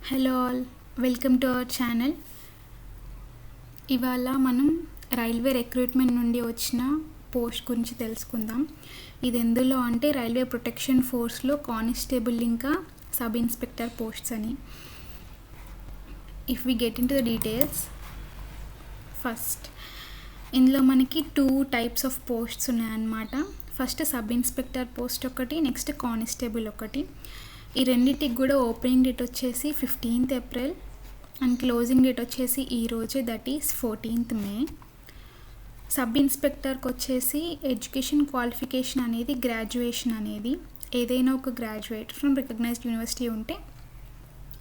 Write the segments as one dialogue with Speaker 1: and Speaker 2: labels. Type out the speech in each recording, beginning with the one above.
Speaker 1: Hello all, welcome to our channel. ఇవాళ మనం railway recruitment నుండి వచ్చిన పోస్ట్ గురించి తెలుసుకుందాం. ఇది ఎందులో అంటే రైల్వే ప్రొటెక్షన్ ఫోర్స్లో కానిస్టేబుల్ ఇంకా సబ్ ఇన్స్పెక్టర్ పోస్ట్స్ అని. If we get into the details, first ఇందులో మనకి 2 టైప్స్ ఆఫ్ పోస్ట్స్ ఉన్నాయన్నమాట. ఫస్ట్ సబ్ ఇన్స్పెక్టర్ పోస్ట్ ఒకటి, నెక్స్ట్ కానిస్టేబుల్ ఒకటి. ఈ రెండింటికి కూడా ఓపెనింగ్ డేట్ వచ్చేసి 15th April and closing date వచ్చేసి ఈరోజు, that is 14th May. Sub ఇన్స్పెక్టర్కి వచ్చేసి ఎడ్యుకేషన్ క్వాలిఫికేషన్ అనేది గ్రాడ్యుయేషన్ అనేది ఏదైనా ఒక గ్రాడ్యుయేట్ ఫ్రమ్ రికగ్నైజ్డ్ యూనివర్సిటీ ఉంటే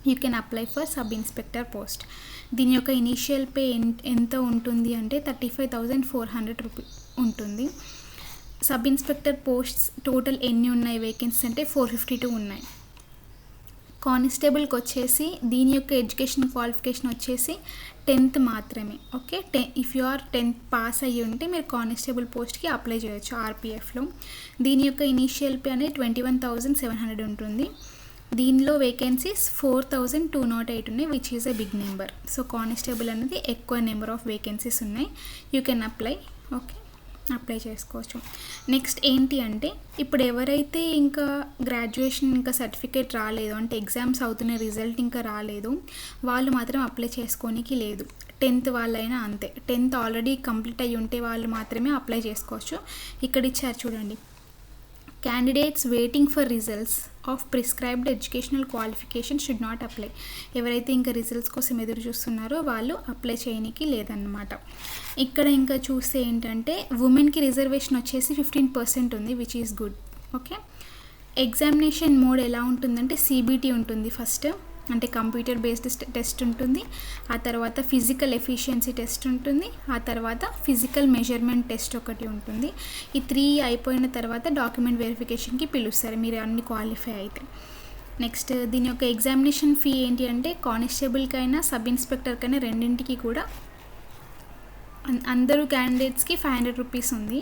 Speaker 1: you can apply for sub inspector post. దీని యొక్క ఇనీషియల్ పే ఎంత ఉంటుంది అంటే 35,400 రూపీస్ ఉంటుంది. సబ్ ఇన్స్పెక్టర్ పోస్ట్స్ టోటల్ ఎన్ని ఉన్నాయి వేకెన్సీస్ అంటే 452 ఉన్నాయి. కానిస్టేబుల్కి వచ్చేసి దీని యొక్క ఎడ్యుకేషన్ క్వాలిఫికేషన్ వచ్చేసి 10th మాత్రమే. Okay, if you are 10th pass అయ్యి ఉంటే మీరు కానిస్టేబుల్ పోస్ట్కి అప్లై చేయొచ్చు ఆర్పిఎఫ్లో. దీని యొక్క ఇనీషియల్ పే అనేది 21,700 ఉంటుంది. దీనిలో వేకెన్సీస్ 4,208 ఉన్నాయి, which is a big number. So constable అనేది ఎక్కువ నెంబర్ ఆఫ్ వేకెన్సీస్ ఉన్నాయి. You can apply. Okay, apply చేసుకోవచ్చు. నెక్స్ట్ ఏంటి అంటే ఇప్పుడు ఎవరైతే ఇంకా గ్రాడ్యుయేషన్ ఇంకా సర్టిఫికేట్ రాలేదు అంటే ఎగ్జామ్స్ అవుతున్న రిజల్ట్ ఇంకా రాలేదు, వాళ్ళు మాత్రం అప్లై చేసుకోనికి లేదు. 10th వాళ్ళైనా అంతే. 10th ఆల్రెడీ కంప్లీట్ అయ్యి ఉంటే వాళ్ళు మాత్రమే అప్లై చేసుకోవచ్చు. ఇక్కడ ఇచ్చారు చూడండి, candidates waiting for results of prescribed educational qualification should not apply. ఎవరైతే ఇంకా రిజల్ట్స్ కోసం ఎదురు చూస్తున్నారో వాళ్ళు అప్లై చేయడానికి లేదన్నమాట. ఇక్కడ ఇంకా చూస్తే ఏంటంటే ఉమెన్కి రిజర్వేషన్ వచ్చేసి 15% ఉంది, which is good. Okay, examination mode ఎలా ఉంటుందంటే సిబిటి ఉంటుంది ఫస్ట్, అంటే కంప్యూటర్ బేస్డ్ టెస్ట్ ఉంటుంది. ఆ తర్వాత ఫిజికల్ ఎఫిషియన్సీ టెస్ట్ ఉంటుంది. ఆ తర్వాత ఫిజికల్ మెజర్మెంట్ టెస్ట్ ఒకటి ఉంటుంది. ఈ 3 అయిపోయిన తర్వాత డాక్యుమెంట్ వెరిఫికేషన్కి పిలుస్తారు మీరు అన్ని క్వాలిఫై అయితే. నెక్స్ట్ దీని యొక్క ఎగ్జామినేషన్ ఫీ ఏంటి అంటే కానిస్టేబుల్కైనా సబ్ ఇన్స్పెక్టర్కైనా రెండింటికి కూడా అందరూ క్యాండిడేట్స్కి 500 రూపీస్ ఉంది.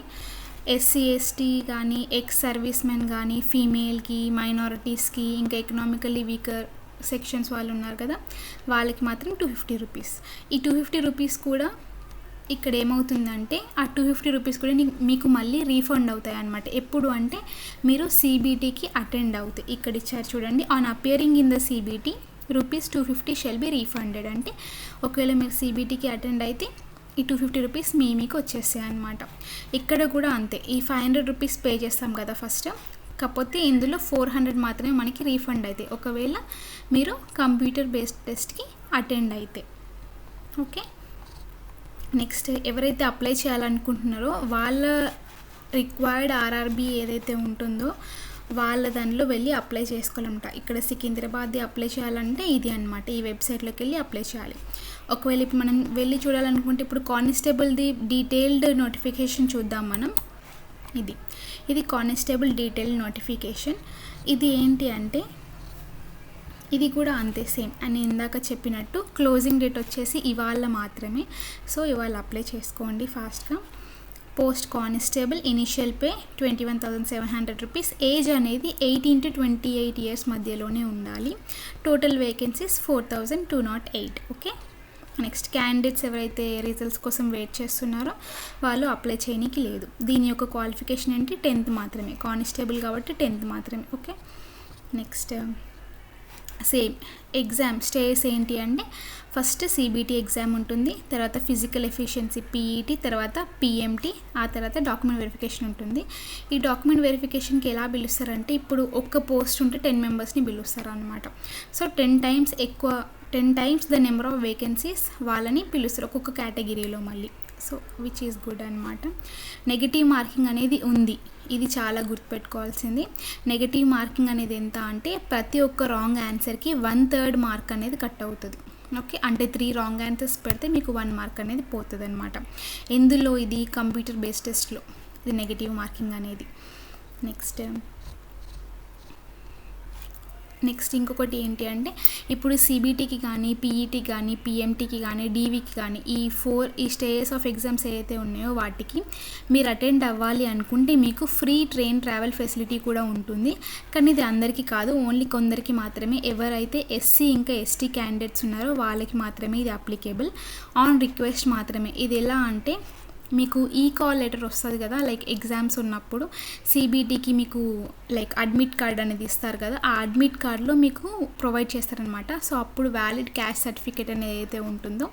Speaker 1: ఎస్సీ ఎస్టీ కానీ ఎక్స్ సర్వీస్ మెన్ కానీ ఫీమేల్కి మైనారిటీస్కి ఇంకా ఎకనామికల్లీ వీకర్ సెక్షన్స్ వాళ్ళు ఉన్నారు కదా, వాళ్ళకి మాత్రం 250 రూపీస్. ఈ 250 రూపీస్ కూడా ఇక్కడ ఏమవుతుందంటే ఆ 250 రూపీస్ కూడా మీకు మళ్ళీ రీఫండ్ అవుతాయి అన్నమాట. ఎప్పుడు అంటే మీరు సిబిటీకి అటెండ్ అవుతాయి. ఇక్కడ ఇచ్చారు చూడండి, on appearing in the CBT ₹250 shall be refunded. అంటే ఒకవేళ మీరు సిబిటీకి అటెండ్ అయితే ఈ 250 రూపీస్ మీకు వచ్చేస్తాయి అన్నమాట. ఇక్కడ కూడా అంతే, ఈ 500 రూపీస్ పే చేస్తాం కదా ఫస్ట్, కాకపోతే ఇందులో 400 మాత్రమే మనకి రీఫండ్ అవుతాయి ఒకవేళ మీరు కంప్యూటర్ బేస్డ్ టెస్ట్కి అటెండ్ అయితే. ఓకే, నెక్స్ట్ ఎవరైతే అప్లై చేయాలనుకుంటున్నారో వాళ్ళ రిక్వైర్డ్ ఆర్ఆర్బి ఏదైతే ఉంటుందో వాళ్ళ దానిలో వెళ్ళి అప్లై చేసుకోవాలంట. ఇక్కడ సికింద్రాబాద్ది అప్లై చేయాలంటే ఇది అనమాట, ఈ వెబ్సైట్లోకి వెళ్ళి అప్లై చేయాలి. ఒకవేళ ఇప్పుడు మనం వెళ్ళి చూడాలనుకుంటే ఇప్పుడు కానిస్టేబుల్ది డీటెయిల్డ్ నోటిఫికేషన్ చూద్దాం మనం. ఇది కానిస్టేబుల్ డీటెయిల్ నోటిఫికేషన్. ఇది ఏంటి అంటే ఇది కూడా అంతే సేమ్ అని ఇందాక చెప్పినట్టు క్లోజింగ్ డేట్ వచ్చేసి ఇవాళ మాత్రమే. సో ఇవాళ అప్లై చేసుకోండి ఫాస్ట్గా. Post constable initial pay 21,700 rupees. Age అనేది 18 to 28 ఇయర్స్ మధ్యలోనే ఉండాలి. Total vacancies 4,208. Okay, next candidates ఎవరైతే రిజల్ట్స్ కోసం వెయిట్ చేస్తున్నారో వాళ్ళు అప్లై చేయడానికి లేదు. దీని యొక్క క్వాలిఫికేషన్ ఏంటి 10th మాత్రమే, కానిస్టేబుల్ కాబట్టి 10th మాత్రమే. Okay, next same exam stage ఏంటి అంటే ఫస్ట్ సిబిటీ ఎగ్జామ్ ఉంటుంది, తర్వాత ఫిజికల్ ఎఫిషియన్సీ పీఈటీ, తర్వాత పిఎంటీ, ఆ తర్వాత డాక్యుమెంట్ వెరిఫికేషన్ ఉంటుంది. ఈ డాక్యుమెంట్ వెరిఫికేషన్కి ఎలా పిలుస్తారంటే ఇప్పుడు ఒక్క పోస్ట్ ఉంటే 10 మెంబర్స్ని పిలుస్తారు అనమాట. So 10 times the number of vacancies వాళ్ళని పిలుస్తారు ఒక్కొక్క కేటగిరీలో మళ్ళీ. సో విచ్ ఈజ్ గుడ్ అనమాట. నెగిటివ్ మార్కింగ్ అనేది ఉంది, ఇది చాలా గుర్తుపెట్టుకోవాల్సింది. నెగిటివ్ మార్కింగ్ అనేది ఎంత అంటే ప్రతి ఒక్క రాంగ్ ఆన్సర్కి 1/3 మార్క్ అనేది కట్ అవుతుంది. ఓకే, అంటే 3 రాంగ్ ఆన్సర్స్ పెడితే మీకు 1 మార్క్ అనేది పోతుంది అనమాట. ఎందులో ఇది కంప్యూటర్ బేస్డ్ టెస్ట్లో ఇది నెగిటివ్ మార్కింగ్ అనేది. నెక్స్ట్ నెక్స్ట్ ఇంకొకటి ఏంటి అంటే ఇప్పుడు సిబిటీకి కానీ పీఈటీకి కానీ పిఎంటీకి కానీ డీవీకి కానీ ఈ స్టేజెస్ ఆఫ్ ఎగ్జామ్స్ ఏవైతే ఉన్నాయో వాటికి మీరు అటెండ్ అవ్వాలి అనుకుంటే మీకు ఫ్రీ ట్రైన్ ట్రావెల్ ఫెసిలిటీ కూడా ఉంటుంది. కానీ ఇది అందరికీ కాదు, ఓన్లీ కొందరికి మాత్రమే. ఎవరైతే ఎస్సీ ఇంకా ఎస్టీ క్యాండిడేట్స్ ఉన్నారో వాళ్ళకి మాత్రమే ఇది అప్లికేబుల్, ఆన్ రిక్వెస్ట్ మాత్రమే. ఇది ఎలా అంటే మీకు కాల్ లెటర్ వస్తుంది కదా, లైక్ ఎగ్జామ్స్ ఉన్నప్పుడు సిబిటీకి మీకు లైక్ అడ్మిట్ కార్డ్ అనేది ఇస్తారు కదా, ఆ అడ్మిట్ కార్డ్లో మీకు ప్రొవైడ్ చేస్తారనమాట. సో అప్పుడు వ్యాలిడ్ క్యాస్ట్ సర్టిఫికేట్ అనేది ఏదైతే ఉంటుందో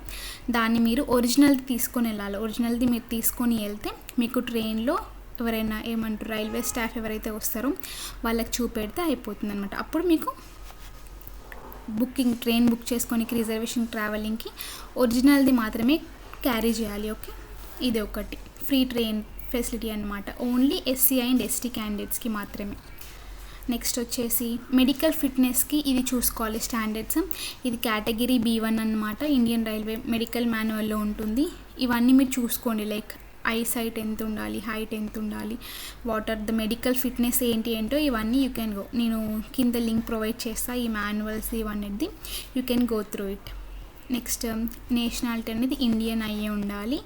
Speaker 1: దాన్ని మీరు ఒరిజినల్ది తీసుకొని వెళ్ళాలి. ఒరిజినల్ది మీరు తీసుకొని వెళ్తే మీకు ట్రైన్లో ఎవరైనా ఏమంటారు రైల్వే స్టాఫ్ ఎవరైతే వస్తారో వాళ్ళకి చూపెడితే అయిపోతుంది అనమాట. అప్పుడు మీకు ట్రైన్ బుక్ చేసుకొని రిజర్వేషన్ ట్రావెలింగ్కి ఒరిజినల్ది మాత్రమే క్యారీ చేయాలి. ఓకే, ఇది ఒకటి ఫ్రీ ట్రైన్ ఫెసిలిటీ అనమాట, ఓన్లీ ఎస్సీ అండ్ ఎస్టీ క్యాండిడేట్స్కి మాత్రమే. నెక్స్ట్ వచ్చేసి మెడికల్ ఫిట్నెస్కి ఇది చూసుకోవాలి స్టాండర్డ్స్. ఇది కేటగిరీ B1 అనమాట, ఇండియన్ రైల్వే మెడికల్ మాన్యువల్లో ఉంటుంది. ఇవన్నీ మీరు చూసుకోండి, లైక్ ఐ సైట్ ఎంత ఉండాలి, హైట్ ఎంత ఉండాలి, what are the medical fitness ఏంటో ఇవన్నీ యూ కెన్ గో. నేను కింద లింక్ ప్రొవైడ్ చేస్తాను ఈ మాన్యువల్స్ ఇవన్నీ, you can go through it. Next nationality అనేది ఇండియన్ అయ్యే ఉండాలి.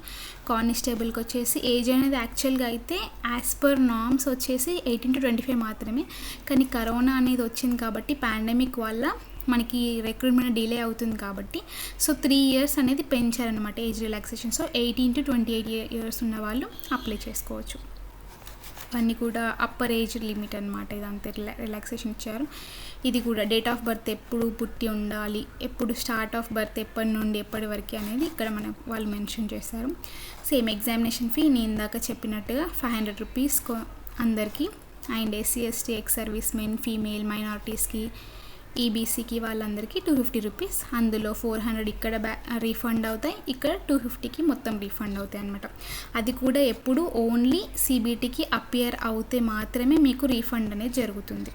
Speaker 1: కానిస్టేబుల్కి వచ్చేసి ఏజ్ అనేది యాక్చువల్గా అయితే యాజ్ పర్ నార్మ్స్ వచ్చేసి 18 to 25 మాత్రమే. కానీ కరోనా అనేది వచ్చింది కాబట్టి పాండమిక్ వల్ల మనకి రిక్రూట్మెంట్ డిలే అవుతుంది కాబట్టి సో 3 years అనేది పెంచారనమాట age relaxation. So 18 to 28 years ఉన్న వాళ్ళు అప్లై చేసుకోవచ్చు. అన్నీ కూడా అప్పర్ ఏజ్ లిమిట్ అనమాట, ఇదంతా రిలాక్సేషన్ ఇచ్చారు. ఇది కూడా డేట్ ఆఫ్ బర్త్ ఎప్పుడు పుట్టి ఉండాలి, ఎప్పుడు స్టార్ట్ ఆఫ్ బర్త్ ఎప్పటి నుండి ఎప్పటి వరకు అనేది ఇక్కడ వాళ్ళు మెన్షన్ చేశారు. సేమ్ ఎగ్జామినేషన్ ఫీ నేను ఇందాక చెప్పినట్టుగా 500 రూపీస్ అందరికీ. And SC ST ex service men, female, మైనారిటీస్కి, ఈబీసీకి వాళ్ళందరికీ 250 రూపీస్. అందులో 400 ఇక్కడ రీఫండ్ అవుతాయి, ఇక్కడ 250కి మొత్తం రీఫండ్ అవుతాయి అనమాట. అది కూడా ఎప్పుడు ఓన్లీ సిబిటీకి అపియర్ అవుతే మాత్రమే మీకు రీఫండ్ అనేది జరుగుతుంది.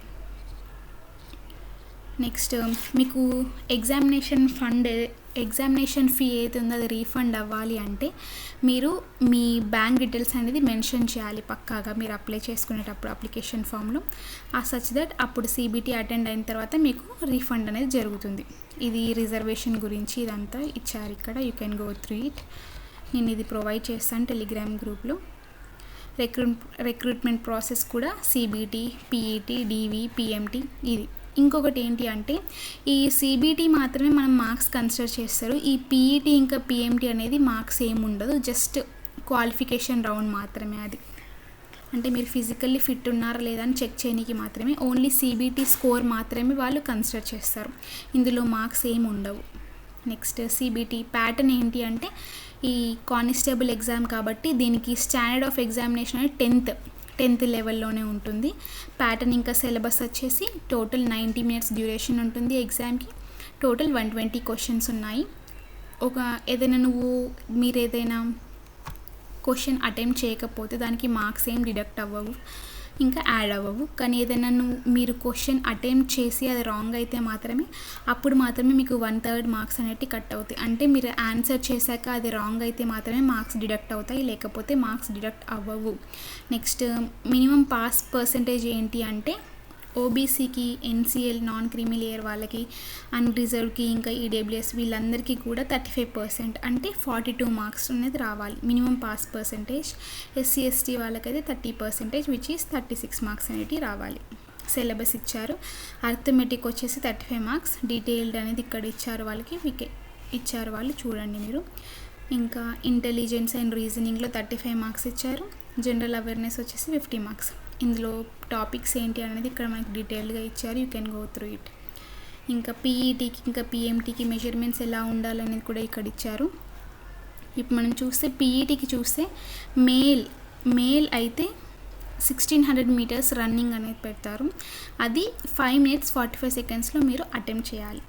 Speaker 1: నెక్స్ట్ మీకు ఎగ్జామినేషన్ ఫీ ఏదైతే ఉందో అది రీఫండ్ అవ్వాలి అంటే మీరు మీ బ్యాంక్ డీటెయిల్స్ అనేది మెన్షన్ చేయాలి పక్కాగా మీరు అప్లై చేసుకునేటప్పుడు అప్లికేషన్ ఫామ్లో. సచ్ దట్ అప్పుడు సిబిటీ అటెండ్ అయిన తర్వాత మీకు రీఫండ్ అనేది జరుగుతుంది. ఇది రిజర్వేషన్ గురించి ఇదంతా ఇచ్చారు ఇక్కడ, you can go through it. నేను ఇది ప్రొవైడ్ చేస్తాను టెలిగ్రామ్ గ్రూప్లో. రిక్రూట్మెంట్ ప్రాసెస్ కూడా సిబిటీ, పీఈటీ, డీవీ, పిఎంటీ. ఇది ఇంకొకటి ఏంటి అంటే ఈ సిబిటీ మాత్రమే మనం మార్క్స్ కన్సిడర్ చేస్తారు. ఈ పీఈటీ ఇంకా పిఎంటీ అనేది మార్క్స్ ఏమి ఉండదు, జస్ట్ క్వాలిఫికేషన్ రౌండ్ మాత్రమే. అది అంటే మీరు ఫిజికల్లీ ఫిట్ ఉన్నారా లేదా అని చెక్ చేయడానికి మాత్రమే. ఓన్లీ సిబిటీ స్కోర్ మాత్రమే వాళ్ళు కన్సిడర్ చేస్తారు, ఇందులో మార్క్స్ ఏమి ఉండవు. నెక్స్ట్ సిబిటీ ప్యాటర్న్ ఏంటి అంటే ఈ కానిస్టేబుల్ ఎగ్జామ్ కాబట్టి దీనికి స్టాండర్డ్ ఆఫ్ ఎగ్జామినేషన్ అనేది 10th లెవెల్లోనే ఉంటుంది. ప్యాటర్న్ ఇంకా సిలబస్ వచ్చేసి టోటల్ 90 minutes డ్యూరేషన్ ఉంటుంది ఎగ్జామ్కి. టోటల్ 120 questions ఉన్నాయి. మీరు ఏదైనా క్వశ్చన్ అటెంప్ట్ చేయకపోతే దానికి మార్క్స్ ఏం డిడక్ట్ అవ్వవు, ఇంకా యాడ్ అవ్వవు. కానీ ఏదైనా మీరు క్వశ్చన్ అటెంప్ట్ చేసి అది రాంగ్ అయితే అప్పుడు మాత్రమే మీకు 1/3 మార్క్స్ అనేవి కట్ అవుతాయి. అంటే మీరు ఆన్సర్ చేశాక అది రాంగ్ అయితే మాత్రమే మార్క్స్ డిడక్ట్ అవుతాయి, లేకపోతే మార్క్స్ డిడక్ట్ అవ్వవు. నెక్స్ట్ మినిమం పాస్ పర్సంటేజ్ ఏంటి అంటే ఓబీసీకి, ఎన్సీఎల్ నాన్ క్రీమీ లేయర్ వాళ్ళకి, అన్రిజర్వ్కి, ఇంకా ఈడబ్ల్యూఎస్ వీళ్ళందరికీ కూడా 35% అంటే 42 మార్క్స్ అనేది రావాలి minimum pass percentage. SC ST వాళ్ళకైతే 30% విచ్ ఈస్ 36 మార్క్స్ అనేవి రావాలి. సిలబస్ ఇచ్చారు. అర్థమెటిక్ వచ్చేసి 35 మార్క్స్. డీటెయిల్డ్ అనేది ఇక్కడ ఇచ్చారు, వాళ్ళు చూడండి మీరు. ఇంకా ఇంటెలిజెన్స్ అండ్ రీజనింగ్లో 35 మార్క్స్ ఇచ్చారు. జనరల్ అవేర్నెస్ వచ్చేసి 50 మార్క్స్. ఇందులో టాపిక్స్ ఏంటి అనేది ఇక్కడ మనకి డీటెయిల్గా ఇచ్చారు, you can go through it. ఇంకా పీఈటీకి ఇంకా పిఎంటీకి మెజర్మెంట్స్ ఎలా ఉండాలనేది కూడా ఇక్కడ ఇచ్చారు. ఇప్పుడు మనం చూస్తే పీఈటీకి చూస్తే మేల్ అయితే 1600 meters రన్నింగ్ అనేది పెడతారు. అది 5 minutes 45 secondsలో మీరు అటెంప్ట్ చేయాలి.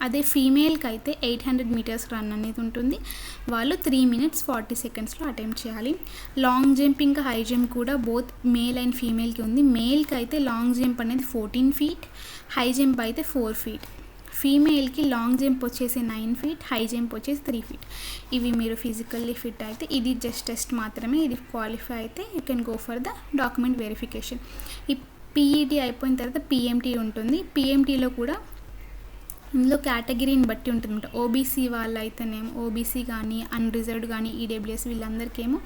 Speaker 1: అదే ఫీమేల్కి అయితే 800 meters రన్ అనేది ఉంటుంది, వాళ్ళు 3 minutes 40 secondsలో అటెంప్ట్ చేయాలి. లాంగ్ జంప్ ఇంకా హై జంప్ కూడా బోత్ మేల్ అండ్ ఫీమేల్కి ఉంది. మేల్కి అయితే లాంగ్ జంప్ అనేది 14 feet, హై జంప్ అయితే 4 feet. ఫీమేల్కి లాంగ్ జంప్ వచ్చేసి 9 feet, హై జంప్ వచ్చేసి 3 feet. ఇవి మీరు ఫిజికల్లీ ఫిట్ అయితే ఇది జస్ట్ టెస్ట్ మాత్రమే. ఇది క్వాలిఫై అయితే you can go for the document verification. ఈ పీఈటీ అయిపోయిన తర్వాత పిఎంటీ ఉంటుంది. పిఎంటీలో కూడా ఇందులో కేటగిరీని బట్టి ఉంటుందన్నమాట. ఓబీసీ వాళ్ళు అయితేనేమో ఓబీసీ కానీ అన్రిజర్వ్డ్ కానీ ఈడబ్ల్యూఎస్ వీళ్ళందరికేమో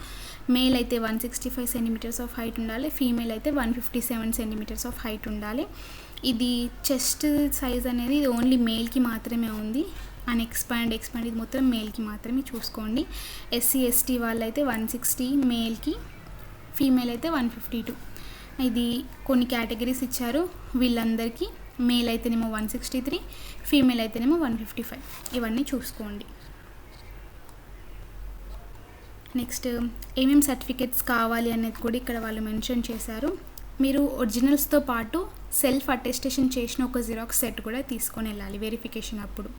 Speaker 1: మేల్ అయితే 165 సెంటీమీటర్స్ ఆఫ్ హైట్ ఉండాలి, ఫీమేల్ అయితే 157 సెంటీమీటర్స్ ఆఫ్ హైట్ ఉండాలి. ఇది చెస్ట్ సైజ్ అనేది ఇది ఓన్లీ మేల్కి మాత్రమే ఉంది. ఎక్స్పాండ్ ఇది మొత్తం మేల్కి మాత్రమే చూసుకోండి. ఎస్సీ ఎస్టీ వాళ్ళైతే 160 మేల్కి, ఫీమేల్ అయితే 152. ఇది కొన్ని కేటగిరీస్ ఇచ్చారు వీళ్ళందరికీ. మేల్ అయితేనేమో 163, ఫీమేల్ అయితేనేమో 155. ఇవన్నీ చూసుకోండి. నెక్స్ట్ ఏమేమి సర్టిఫికేట్స్ కావాలి అనేది కూడా ఇక్కడ వాళ్ళు మెన్షన్ చేశారు. మీరు ఒరిజినల్స్తో పాటు సెల్ఫ్ అటెస్టేషన్ చేసిన ఒక జిరాక్స్ సెట్ కూడా తీసుకొని వెళ్ళాలి వెరిఫికేషన్ అప్పుడు.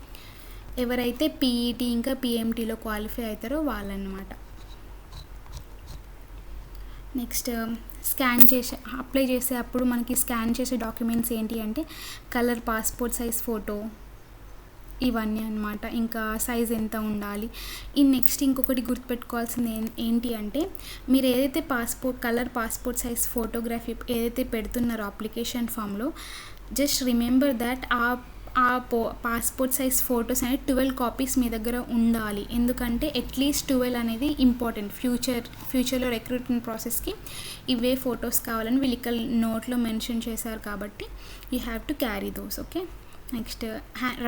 Speaker 1: ఎవరైతే పీఈటీ ఇంకా పిఎంటీలో క్వాలిఫై అవుతారో వాళ్ళన్నమాట. నెక్స్ట్ అప్లై చేసే అప్పుడు మనకి స్కాన్ చేసే డాక్యుమెంట్స్ ఏంటి అంటే కలర్ పాస్పోర్ట్ సైజ్ ఫోటో, ఇవన్నీ అన్నమాట. ఇంకా సైజ్ ఎంత ఉండాలి. నెక్స్ట్ ఇంకొకటి గుర్తుపెట్టుకోవాల్సింది ఏంటి అంటే మీరు ఏదైతే కలర్ పాస్పోర్ట్ సైజ్ ఫోటోగ్రఫీ ఏదైతే పెడుతున్నారో అప్లికేషన్ ఫామ్లో, జస్ట్ రిమెంబర్ దట్ ఆ పాస్పోర్ట్ సైజ్ ఫొటోస్ అనేది 12 కాపీస్ మీ దగ్గర ఉండాలి. ఎందుకంటే అట్లీస్ట్ 12 అనేది ఇంపార్టెంట్. ఫ్యూచర్లో రిక్రూట్మెంట్ ప్రాసెస్కి ఇవే ఫొటోస్ కావాలని వీళ్ళు ఇక్కడ నోట్లో మెన్షన్ చేశారు కాబట్టి you have to carry those. Okay. Next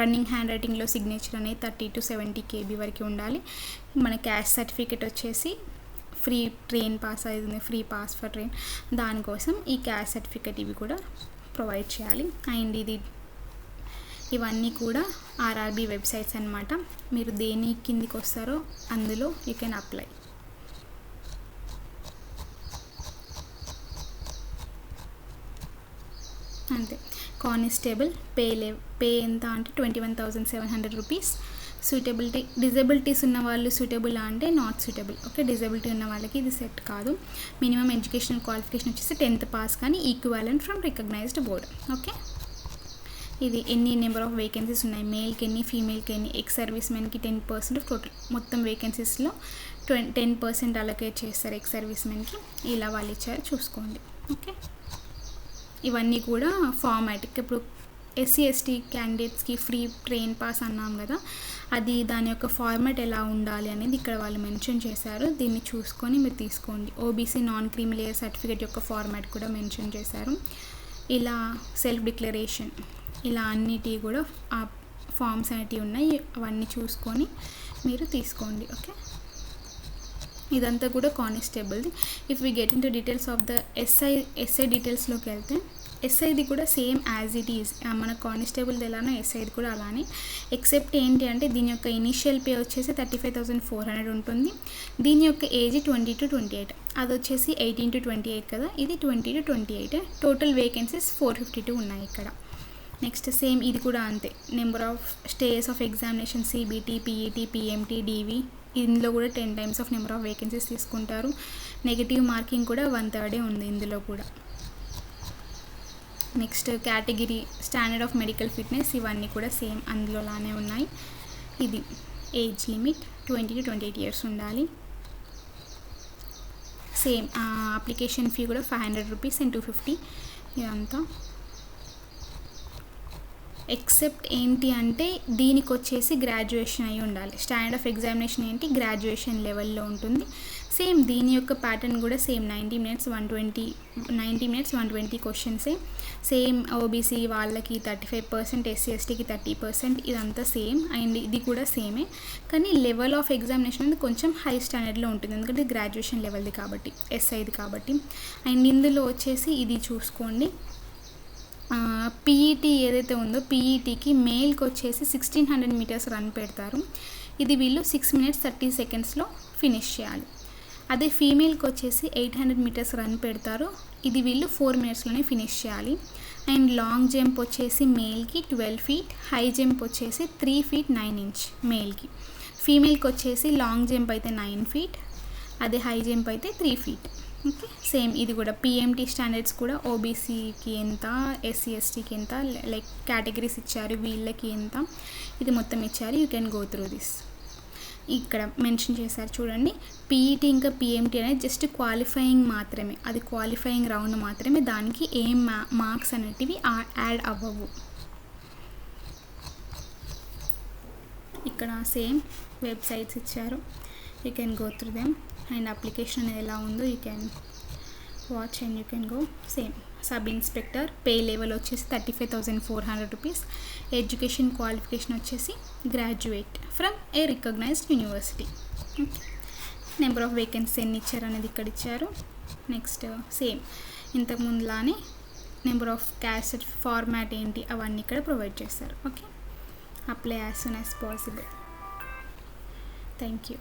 Speaker 1: running hand రైటింగ్లో సిగ్నేచర్ అనేది 30 to 70 KB వరకు ఉండాలి. మన క్యాష్ సర్టిఫికేట్ వచ్చేసి ఫ్రీ ట్రైన్ పాస్ అవుతుంది, ఫ్రీ పాస్ ఫర్ ట్రైన్, దానికోసం ఈ క్యాష్ సర్టిఫికేట్ ఇవి కూడా ప్రొవైడ్ చేయాలి. అండ్ ఇవన్నీ కూడా ఆర్ఆర్బీ వెబ్సైట్స్ అన్నమాట. మీరు దేని కిందికి వస్తారో అందులో యూ కెన్ అప్లై. అంతే. కానిస్టేబుల్ పే ఎంత అంటే 21,700 రూపీస్. సూటబిలిటీ డిజబిలిటీస్ ఉన్న వాళ్ళు సూటబుల్ అంటే నాట్ సూటబుల్. ఓకే. డిజబిలిటీ ఉన్న వాళ్ళకి ఇది సెట్ కాదు. మినిమం ఎడ్యుకేషనల్ క్వాలిఫికేషన్ వచ్చేసి 10th పాస్ కానీ equivalent from recognised board. Okay. ఇది ఎన్ని నెంబర్ ఆఫ్ వేకెన్సీస్ ఉన్నాయి, మేల్కి ఎన్ని, ఫీమేల్కి ఎన్ని, ఎక్స్ సర్వీస్ మెన్కి 10% టోటల్ మొత్తం వేకెన్సీస్లో 10% అలొకేట్ చేస్తారు ఎక్స్ సర్వీస్ మెన్కి. ఇలా వాళ్ళు ఇచ్చారు చూసుకోండి. ఓకే. ఇవన్నీ కూడా ఫార్మాటిక్. ఇప్పుడు ఎస్సీ ఎస్టీ క్యాండిడేట్స్కి ఫ్రీ ట్రైన్ పాస్ అన్నాం కదా, అది దాని యొక్క ఫార్మాట్ ఎలా ఉండాలి అనేది ఇక్కడ వాళ్ళు మెన్షన్ చేశారు. దీన్ని చూసుకొని మీరు తీసుకోండి. OBC non creamy layer certificate యొక్క ఫార్మాట్ కూడా మెన్షన్ చేశారు. ఇలా సెల్ఫ్ డిక్లరేషన్ ఇలా అన్నిటి కూడా ఆ ఫామ్స్ అనేటివి ఉన్నాయి. అవన్నీ చూసుకొని మీరు తీసుకోండి. ఓకే. ఇదంతా కూడా కానిస్టేబుల్ది. If we get into details of the SI డీటెయిల్స్లోకి వెళ్తే ఎస్ఐది కూడా సేమ్ యాజ్ ఇట్ ఈజ్. మన కానిస్టేబుల్ది ఎలానో ఎస్ఐది కూడా అలానే. ఎక్సెప్ట్ ఏంటి అంటే దీని యొక్క ఇనిషియల్ పే వచ్చేసి 35,400 ఉంటుంది. దీని యొక్క ఏజ్ 20 to 28. అది వచ్చేసి 18 to 28 కదా, ఇది 20 to 28. టోటల్ వేకెన్సీస్ 452 ఉన్నాయి ఇక్కడ. నెక్స్ట్ సేమ్ ఇది కూడా అంతే. Number of stays of examination CBT, PET, PMT, DV ఇందులో కూడా 10 times of number of vacancies తీసుకుంటారు. నెగిటివ్ మార్కింగ్ కూడా 1/3 ఉంది ఇందులో కూడా. Next category standard of medical fitness ఇవన్నీ కూడా సేమ్ అందులోలానే ఉన్నాయి. ఇది ఏజ్ లిమిట్ 20 to 28 years ఉండాలి. సేమ్ అప్లికేషన్ ఫీ కూడా 500 రూపీస్ and 250 ఇదంతా. ఎక్సెప్ట్ ఏంటి అంటే దీనికి వచ్చేసి గ్రాడ్యుయేషన్ అయి ఉండాలి. స్టాండర్డ్ ఆఫ్ ఎగ్జామినేషన్ ఏంటి గ్రాడ్యుయేషన్ లెవెల్లో ఉంటుంది. సేమ్ దీని యొక్క ప్యాటర్న్ కూడా సేమ్ 90 minutes 120 క్వశ్చన్సే. సేమ్ ఓబీసీ వాళ్ళకి 35%, ఎస్సీ ఎస్టీకి 30%, ఇదంతా సేమ్. అండ్ ఇది కూడా సేమే, కానీ లెవెల్ ఆఫ్ ఎగ్జామినేషన్ అనేది కొంచెం హై స్టాండర్డ్లో ఉంటుంది ఎందుకంటే గ్రాడ్యుయేషన్ లెవెల్ది కాబట్టి, ఎస్ఐది కాబట్టి. అండ్ ఇందులో వచ్చేసి ఇది చూసుకోండి, పీఈటీ ఏదైతే ఉందో పీఈటీకి మేల్కి వచ్చేసి 1600 meters రన్ పెడతారు. ఇది వీళ్ళు 6 minutes 30 secondsలో ఫినిష్ చేయాలి. అదే ఫీమేల్కి వచ్చేసి 800 meters రన్ పెడతారు. ఇది వీళ్ళు 4 minutesలోనే ఫినిష్ చేయాలి. అండ్ లాంగ్ జంప్ వచ్చేసి మేల్కి 12 feet, హై జంప్ వచ్చేసి 3 feet 9 inch మేల్కి. ఫీమేల్కి వచ్చేసి లాంగ్ జంప్ అయితే 9 feet, అదే హై జంప్ అయితే 3 feet. ఓకే. సేమ్ ఇది కూడా పిఎంటీ స్టాండర్డ్స్ కూడా ఓబీసీకి ఎంత, ఎస్సీ ఎస్టీకి ఎంత, లైక్ కేటగిరీస్ ఇచ్చారు, వీళ్ళకి ఎంత, ఇది మొత్తం ఇచ్చారు. You can go through this. ఇక్కడ మెన్షన్ చేశారు చూడండి. పీఈటీ ఇంకా పిఎంటీ అనేది జస్ట్ క్వాలిఫైయింగ్ మాత్రమే, అది క్వాలిఫైయింగ్ రౌండ్ మాత్రమే, దానికి ఏం మార్క్స్ అనేటివి యాడ్ అవ్వవు. ఇక్కడ సేమ్ వెబ్సైట్స్ ఇచ్చారు, you can go through them. And application అనేది ఎలా ఉందో you can watch and you can go. Same sub inspector pay level వచ్చేసి 35,400 రూపీస్. ఎడ్యుకేషన్ క్వాలిఫికేషన్ వచ్చేసి graduate from a recognised university. Number of vacancy ఎన్ని ఇచ్చారు అనేది ఇక్కడ ఇచ్చారు. నెక్స్ట్ సేమ్ ఇంతకుముందులానే నెంబర్ ఆఫ్ క్యాస్ట్ ఫార్మాట్ ఏంటి అవన్నీ ఇక్కడ ప్రొవైడ్ చేస్తారు. Okay, apply as soon as possible. Thank you.